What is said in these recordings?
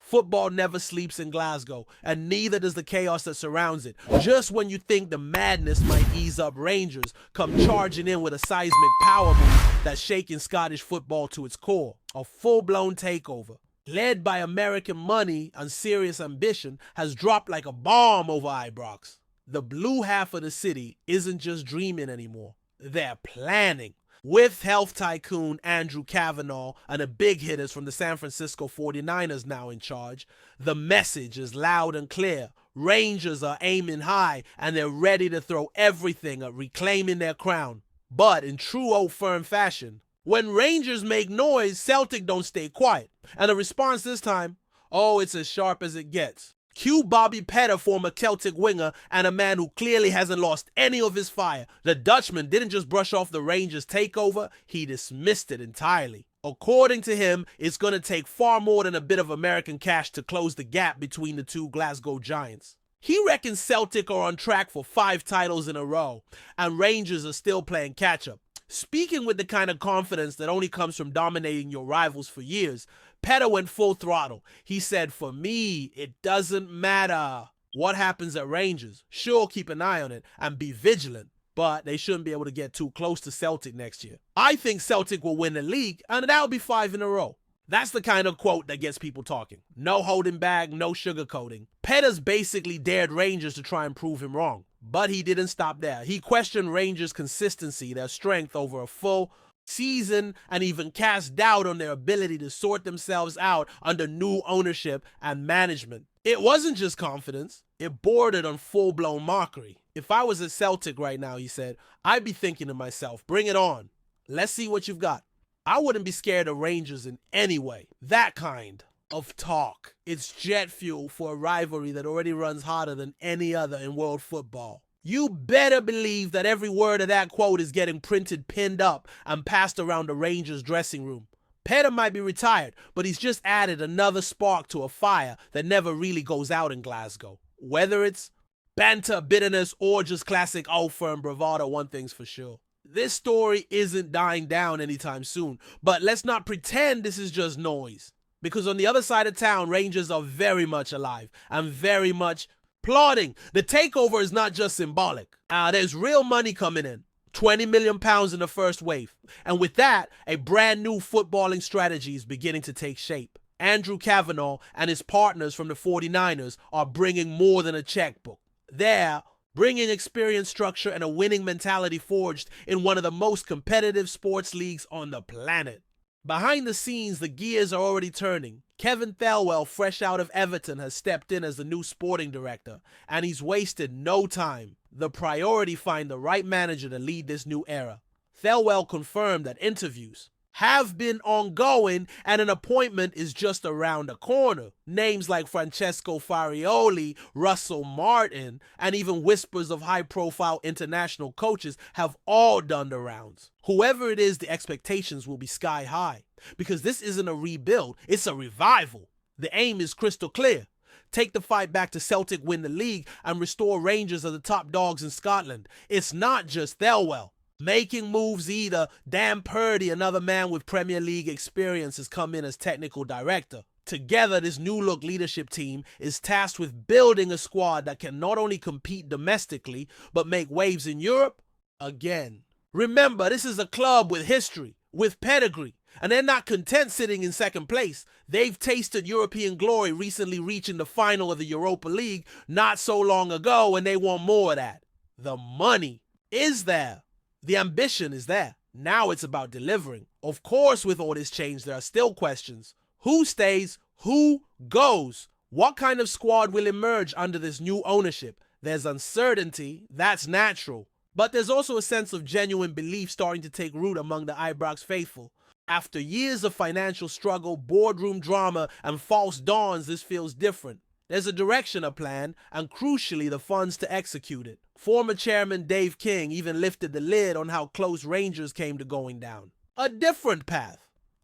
Football never sleeps in Glasgow, and neither does the chaos that surrounds it. Just when you think the madness might ease up, Rangers come charging in with a seismic power move that's shaking Scottish football to its core. A full-blown takeover, led by American money and serious ambition, has dropped like a bomb over Ibrox. The blue half of the city isn't just dreaming anymore. They're planning. With health tycoon Andrew Cavanaugh and the big hitters from the San Francisco 49ers now in charge, the message is loud and clear. Rangers are aiming high and they're ready to throw everything at reclaiming their crown. But in true old firm fashion, when Rangers make noise, Celtic don't stay quiet. And the response this time, oh, it's as sharp as it gets. Cue Bobby Petter, former Celtic winger, and a man who clearly hasn't lost any of his fire. The Dutchman didn't just brush off the Rangers' takeover, he dismissed it entirely. According to him, it's going to take far more than a bit of American cash to close the gap between the two Glasgow giants. He reckons Celtic are on track for 5 titles in a row, and Rangers are still playing catch-up. Speaking with the kind of confidence that only comes from dominating your rivals for years, Petter went full throttle. He said, for me, it doesn't matter what happens at Rangers. Sure, keep an eye on it and be vigilant, but they shouldn't be able to get too close to Celtic next year. I think Celtic will win the league, and that'll be 5 in a row. That's the kind of quote that gets people talking. No holding back, no sugarcoating. Petter's basically dared Rangers to try and prove him wrong. But he didn't stop there. He questioned Rangers' consistency, their strength over a full season, and even cast doubt on their ability to sort themselves out under new ownership and management. It wasn't just confidence, it bordered on full-blown mockery. If I was at Celtic right now, he said, I'd be thinking to myself, bring it on. Let's see what you've got. I wouldn't be scared of Rangers in any way. That kind of talk. It's jet fuel for a rivalry that already runs hotter than any other in world football. You better believe that every word of that quote is getting printed, pinned up, and passed around the Rangers dressing room. Petter might be retired, but he's just added another spark to a fire that never really goes out in Glasgow. Whether it's banter, bitterness, or just classic old firm bravado, one thing's for sure. This story isn't dying down anytime soon, but let's not pretend this is just noise. Because on the other side of town, Rangers are very much alive and very much plotting. The takeover is not just symbolic. There's real money coming in. £20 million in the first wave. And with that, a brand new footballing strategy is beginning to take shape. Andrew Cavanaugh and his partners from the 49ers are bringing more than a checkbook. They're bringing experience, structure, and a winning mentality forged in one of the most competitive sports leagues on the planet. Behind the scenes, the gears are already turning. Kevin Thelwell, fresh out of Everton, has stepped in as the new sporting director, and he's wasted no time. The priority: find the right manager to lead this new era. Thelwell confirmed that interviews have been ongoing and an appointment is just around the corner. Names like Francesco Farioli, Russell Martin, and even whispers of high-profile international coaches have all done the rounds. Whoever it is, the expectations will be sky high, because this isn't a rebuild, it's a revival. The aim is crystal clear. Take the fight back to Celtic, win the league, and restore Rangers as the top dogs in Scotland. It's not just Thelwell making moves either. Dan Purdy, another man with Premier League experience, has come in as technical director. Together, this new-look leadership team is tasked with building a squad that can not only compete domestically, but make waves in Europe again. Remember, this is a club with history, with pedigree, and they're not content sitting in second place. They've tasted European glory, recently reaching the final of the Europa League not so long ago, and they want more of that. The money is there. The ambition is there. Now it's about delivering. Of course, with all this change, there are still questions. Who stays? Who goes? What kind of squad will emerge under this new ownership? There's uncertainty. That's natural. But there's also a sense of genuine belief starting to take root among the Ibrox faithful. After years of financial struggle, boardroom drama, and false dawns, this feels different. There's a direction, a plan, and crucially, the funds to execute it. Former chairman Dave King even lifted the lid on how close Rangers came to going down. A different path.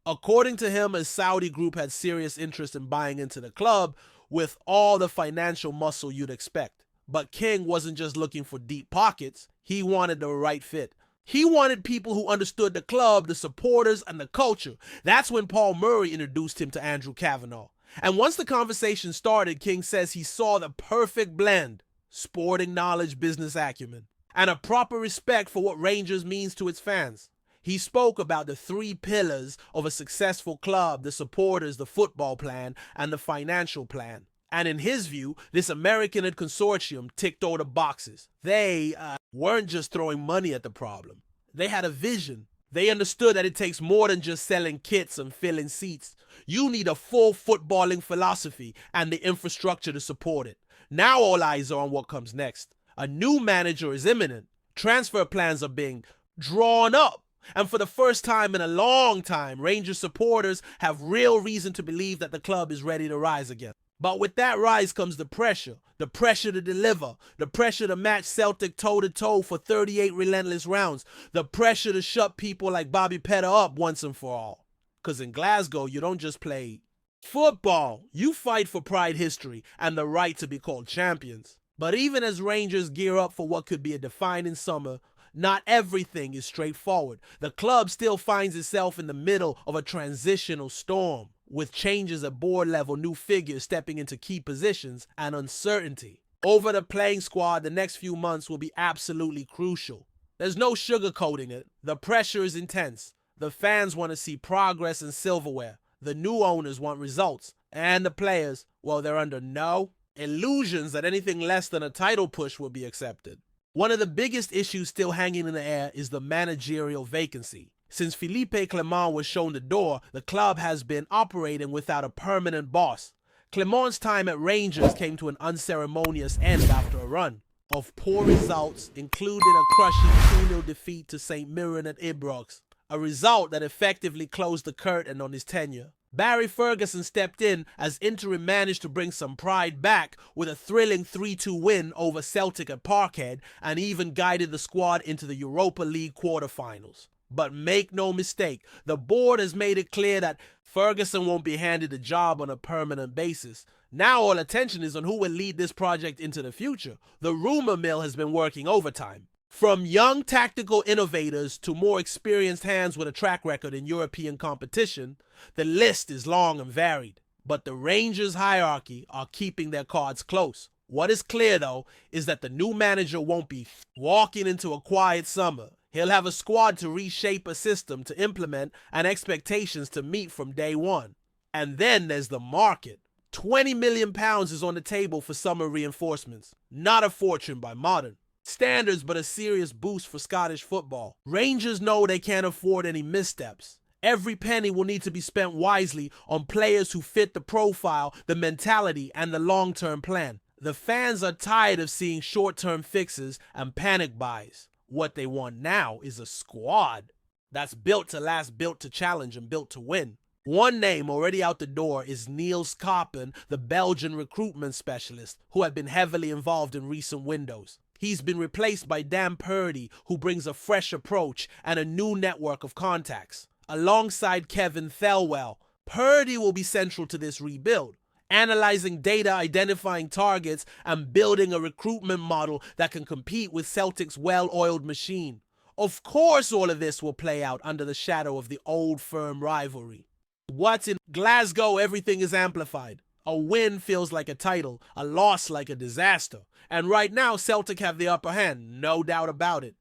According to him, a Saudi group had serious interest in buying into the club with all the financial muscle you'd expect. But King wasn't just looking for deep pockets, he wanted the right fit. He wanted people who understood the club, the supporters, and the culture. That's when Paul Murray introduced him to Andrew Cavanaugh. And once the conversation started, King says he saw the perfect blend: sporting knowledge, business acumen, and a proper respect for what Rangers means to its fans. He spoke about the three pillars of a successful club: the supporters, the football plan, and the financial plan. And in his view, this American consortium ticked all the boxes. They weren't just throwing money at the problem. They had a vision. They understood that it takes more than just selling kits and filling seats. You need a full footballing philosophy and the infrastructure to support it. Now all eyes are on what comes next. A new manager is imminent. Transfer plans are being drawn up. And for the first time in a long time, Rangers supporters have real reason to believe that the club is ready to rise again. But with that rise comes the pressure to deliver, the pressure to match Celtic toe-to-toe for 38 relentless rounds, the pressure to shut people like Bobby Petter up once and for all. Because in Glasgow, you don't just play football, you fight for pride, history, and the right to be called champions. But even as Rangers gear up for what could be a defining summer, not everything is straightforward. The club still finds itself in the middle of a transitional storm, with changes at board level, new figures stepping into key positions, and uncertainty over the playing squad. The next few months will be absolutely crucial. There's no sugarcoating it. The pressure is intense. The fans want to see progress and silverware. The new owners want results. And the players, well, they're under no illusions that anything less than a title push will be accepted. One of the biggest issues still hanging in the air is the managerial vacancy. Since Philippe Clement was shown the door, the club has been operating without a permanent boss. Clement's time at Rangers came to an unceremonious end after a run of poor results, including a crushing 2-0 defeat to St. Mirren at Ibrox, a result that effectively closed the curtain on his tenure. Barry Ferguson stepped in as interim managed to bring some pride back with a thrilling 3-2 win over Celtic at Parkhead, and even guided the squad into the Europa League quarterfinals. But make no mistake, the board has made it clear that Ferguson won't be handed the job on a permanent basis. Now all attention is on who will lead this project into the future. The rumor mill has been working overtime. From young tactical innovators to more experienced hands with a track record in European competition, the list is long and varied. But the Rangers hierarchy are keeping their cards close. What is clear though is that the new manager won't be walking into a quiet summer. He'll have a squad to reshape, a system to implement, and expectations to meet from day one. And then there's the market. £20 million is on the table for summer reinforcements. Not a fortune by modern standards, but a serious boost for Scottish football. Rangers know they can't afford any missteps. Every penny will need to be spent wisely on players who fit the profile, the mentality, and the long-term plan. The fans are tired of seeing short-term fixes and panic buys. What they want now is a squad that's built to last, built to challenge, and built to win. One name already out the door is Niels Koppen, the Belgian recruitment specialist, who had been heavily involved in recent windows. He's been replaced by Dan Purdy, who brings a fresh approach and a new network of contacts. Alongside Kevin Thelwell, Purdy will be central to this rebuild, analyzing data, identifying targets, and building a recruitment model that can compete with Celtic's well-oiled machine. Of course, all of this will play out under the shadow of the old firm rivalry. What's in Glasgow, everything is amplified. A win feels like a title, a loss like a disaster. And right now, Celtic have the upper hand, no doubt about it.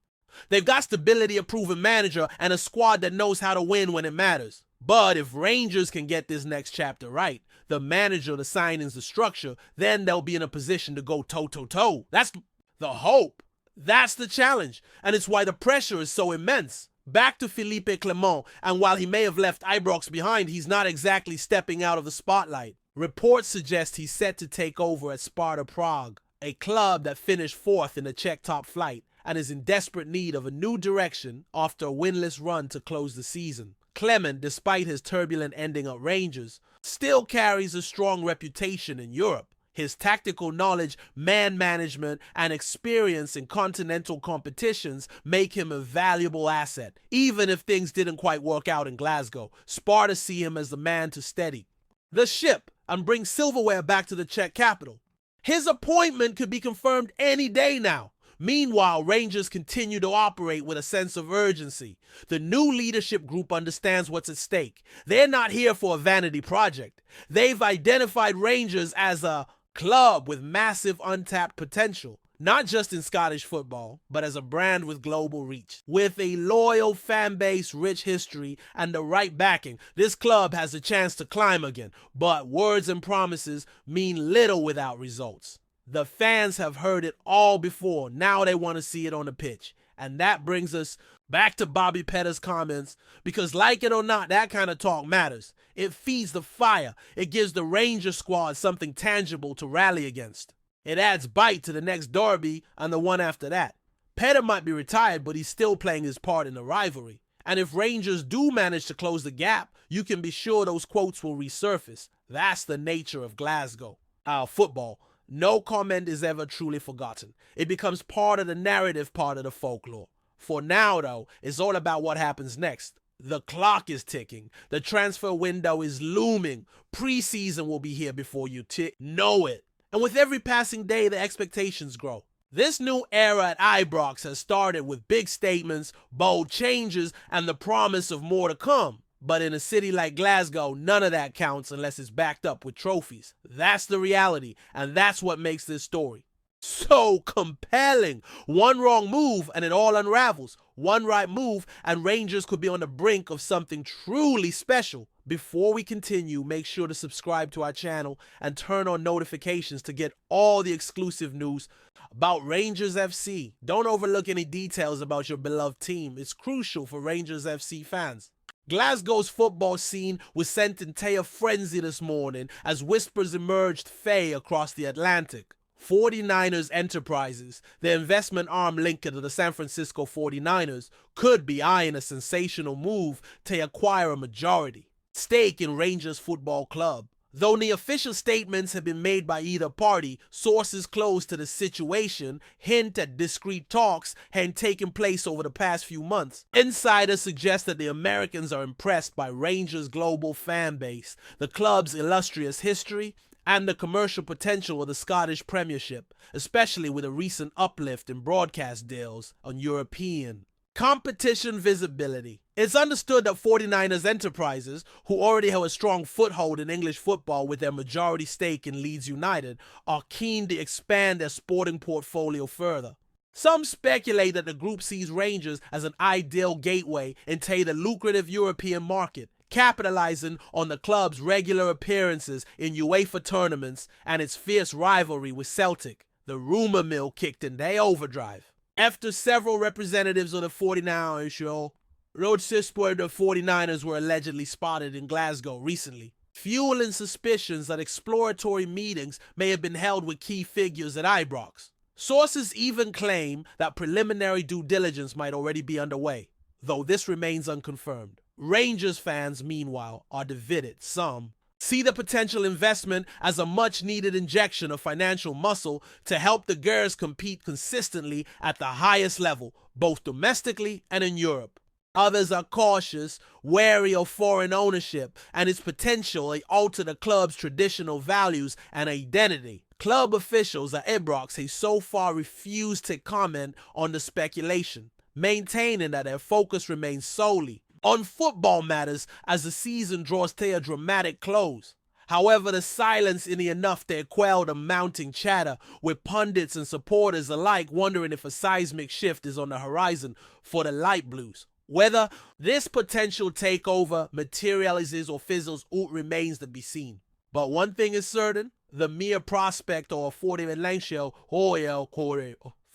They've got stability, a proven manager, and a squad that knows how to win when it matters. But if Rangers can get this next chapter right, the manager, the signings, the structure, then they'll be in a position to go toe-to-toe. That's the hope. That's the challenge. And it's why the pressure is so immense. Back to Philippe Clement, and while he may have left Ibrox behind, he's not exactly stepping out of the spotlight. Reports suggest he's set to take over at Sparta Prague, a club that finished fourth in the Czech top flight and is in desperate need of a new direction after a winless run to close the season. Clement, despite his turbulent ending at Rangers, still carries a strong reputation in Europe. His tactical knowledge, man management, and experience in continental competitions make him a valuable asset. Even if things didn't quite work out in Glasgow, Sparta see him as the man to steady the ship and bring silverware back to the Czech capital. His appointment could be confirmed any day now. Meanwhile, Rangers continue to operate with a sense of urgency. The new leadership group understands what's at stake. They're not here for a vanity project. They've identified Rangers as a club with massive untapped potential, not just in Scottish football, but as a brand with global reach. With a loyal fan base, rich history, and the right backing, this club has a chance to climb again, but words and promises mean little without results. The fans have heard it all before. Now they want to see it on the pitch. And that brings us back to Bobby Petter's comments, because like it or not, that kind of talk matters. It feeds the fire. It gives the Ranger squad something tangible to rally against. It adds bite to the next derby and the one after that. Petter might be retired, but he's still playing his part in the rivalry. And if Rangers do manage to close the gap, you can be sure those quotes will resurface. That's the nature of Glasgow. Our football. No comment is ever truly forgotten. It becomes part of the narrative, part of the folklore. For now, though, it's all about what happens next. The clock is ticking. The transfer window is looming. Preseason will be here before you know it. And with every passing day, the expectations grow. This new era at Ibrox has started with big statements, bold changes, and the promise of more to come. But in a city like Glasgow, none of that counts unless it's backed up with trophies. That's the reality, and that's what makes this story so compelling. One wrong move and it all unravels. One right move and Rangers could be on the brink of something truly special. Before we continue, make sure to subscribe to our channel and turn on notifications to get all the exclusive news about Rangers FC. Don't overlook any details about your beloved team. It's crucial for Rangers FC fans. Glasgow's football scene was sent into a frenzy this morning as whispers emerged fey across the Atlantic. 49ers Enterprises, the investment arm linked to the San Francisco 49ers, could be eyeing a sensational move to acquire a majority stake in Rangers Football Club. Though the official statements have been made by either party, sources close to the situation hint at discreet talks had taken place over the past few months. Insiders suggest that the Americans are impressed by Rangers' global fan base, the club's illustrious history, and the commercial potential of the Scottish Premiership, especially with a recent uplift in broadcast deals on European competition visibility. It's understood that 49ers Enterprises, who already have a strong foothold in English football with their majority stake in Leeds United, are keen to expand their sporting portfolio further. Some speculate that the group sees Rangers as an ideal gateway into the lucrative European market, capitalizing on the club's regular appearances in UEFA tournaments and its fierce rivalry with Celtic. The rumor mill kicked in their overdrive. After several representatives of the 49ers where the 49ers were allegedly spotted in Glasgow recently, fueling suspicions that exploratory meetings may have been held with key figures at Ibrox. Sources even claim that preliminary due diligence might already be underway, though this remains unconfirmed. Rangers fans, meanwhile, are divided. Some see the potential investment as a much-needed injection of financial muscle to help the Gers compete consistently at the highest level, both domestically and in Europe. Others are cautious, wary of foreign ownership and its potential to alter the club's traditional values and identity. Club officials at Ibrox have so far refused to comment on the speculation, maintaining that their focus remains solely on football matters as the season draws to a dramatic close. However, the silence isn't enough to quell the mounting chatter, with pundits and supporters alike wondering if a seismic shift is on the horizon for the Light Blues. Whether this potential takeover materializes or fizzles out remains to be seen. But one thing is certain, the mere prospect of a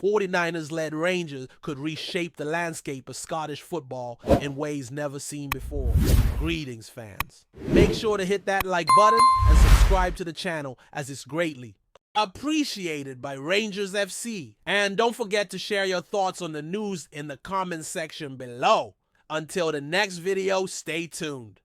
49ers-led Rangers could reshape the landscape of Scottish football in ways never seen before. Greetings, fans. Make sure to hit that like button and subscribe to the channel, as it's greatly appreciated by Rangers FC. And don't forget to share your thoughts on the news in the comments section below. Until the next video, stay tuned.